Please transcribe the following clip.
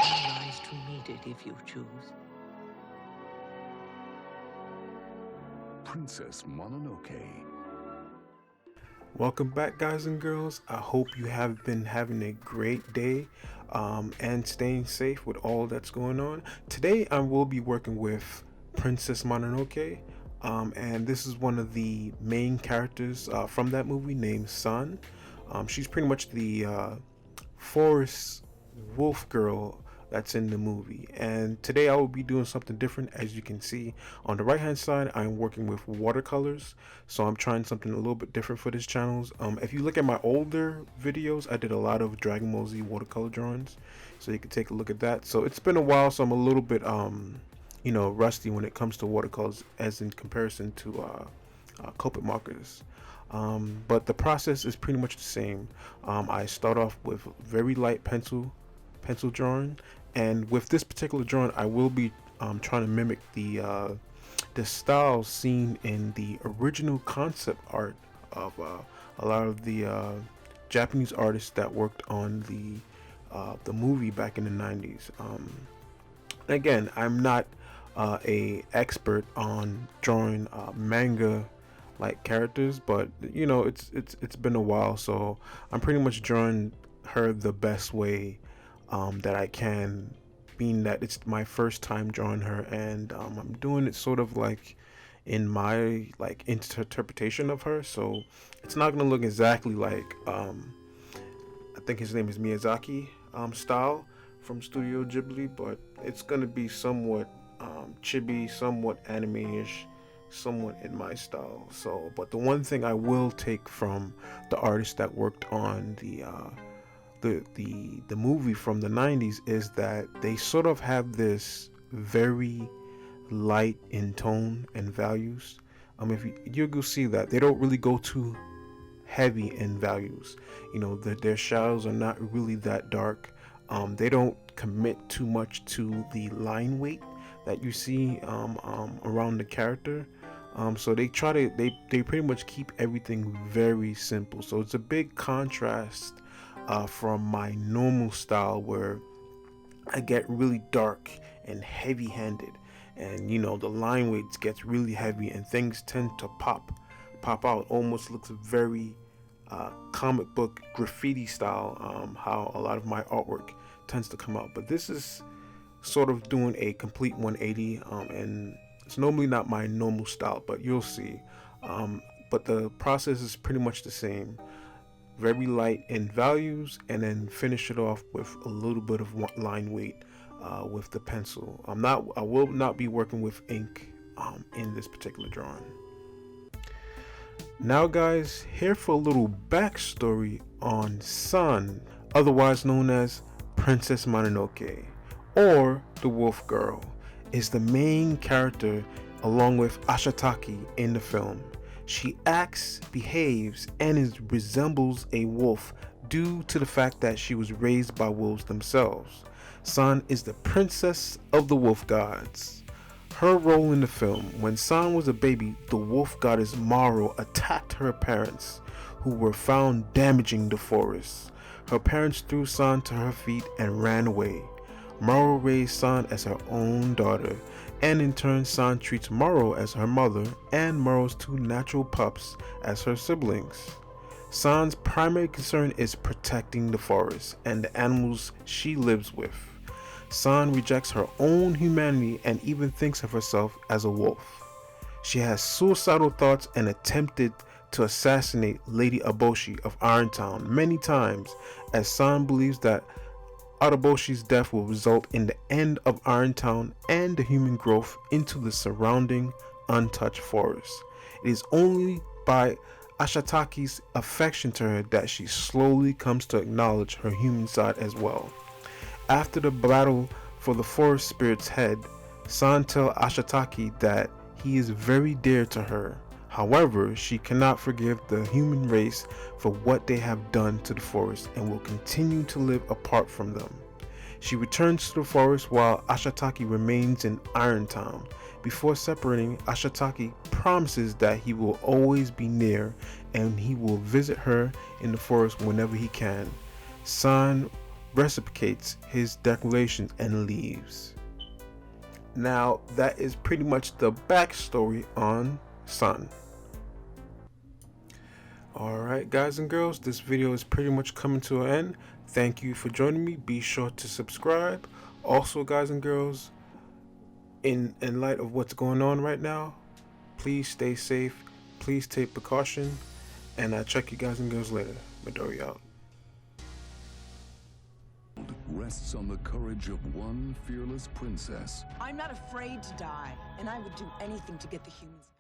paralyzed to meet it if you choose. Princess Mononoke. Welcome back, guys and girls. I hope you have been having a great day and staying safe with all that's going on. Today, I will be working with Princess Mononoke, and this is one of the main characters from that movie named San. She's pretty much the forest wolf girl that's in the movie, and today I will be doing something different. As you can see on the right hand side, I'm working with watercolors, so I'm trying something a little bit different for this channel. If you look at my older videos, I did a lot of Dragon Ball Z watercolor drawings, so you can take a look at that. So it's been a while, so I'm a little bit rusty when it comes to watercolors as in comparison to Copic markers. But the process is pretty much the same. I start off with very light pencil drawing, and with this particular drawing I will be trying to mimic the style seen in the original concept art of a lot of the Japanese artists that worked on the movie back in the 90s. Again, I'm not a expert on drawing manga like characters, but it's been a while, so I'm pretty much drawing her the best way that I can, being that it's my first time drawing her, and I'm doing it sort of like in my interpretation of her. So it's not gonna look exactly like I think his name is Miyazaki style from Studio Ghibli, but it's gonna be somewhat chibi, somewhat anime-ish, somewhat in my style. So, but the one thing I will take from the artist that worked on the movie from the 90s is that they sort of have this very light in tone and values. If you go see that they don't really go too heavy in values. Their shadows are not really that dark. They don't commit too much to the line weight that you see around the character. So they pretty much keep everything very simple. So it's a big contrast from my normal style, where I get really dark and heavy-handed, and the line weights gets really heavy, and things tend to pop out. Almost looks very comic book graffiti style, how a lot of my artwork tends to come out. But this is sort of doing a complete 180, and it's normally not my normal style, but you'll see. But the process is pretty much the same. Very light in values, and then finish it off with a little bit of line weight with the pencil. I will not be working with ink in this particular drawing. Now, guys, here for a little backstory on San, otherwise known as Princess Mononoke, or the Wolf Girl, is the main character along with Ashitaki in the film. She acts, behaves, and resembles a wolf due to the fact that she was raised by wolves themselves. San is the princess of the wolf gods. Her role in the film: when San was a baby, the wolf goddess Maro attacked her parents, who were found damaging the forest. Her parents threw San to her feet and ran away. Maro raised San as her own daughter, and in turn San treats Maro as her mother and Maro's two natural pups as her siblings. San's primary concern is protecting the forest and the animals she lives with. San rejects her own humanity and even thinks of herself as a wolf. She has suicidal thoughts and attempted to assassinate Lady Aboshi of Irontown many times, as San believes that Araboshi's death will result in the end of Irontown and the human growth into the surrounding untouched forest. It is only by Ashitaki's affection to her that she slowly comes to acknowledge her human side as well. After the battle for the forest spirit's head, San tells Ashitaki that he is very dear to her. However, she cannot forgive the human race for what they have done to the forest and will continue to live apart from them. She returns to the forest while Ashitaki remains in Irontown. Before separating, Ashitaki promises that he will always be near and he will visit her in the forest whenever he can. San reciprocates his declarations and leaves. Now, that is pretty much the backstory on Sun. Alright, guys and girls, this video is pretty much coming to an end. Thank you for joining me. Be sure to subscribe. Also, guys and girls, in light of what's going on right now, please stay safe. Please take precaution. And I'll check you guys and girls later. Midori out. Rests on the courage of one fearless princess. I'm not afraid to die, and I would do anything to get the humans back.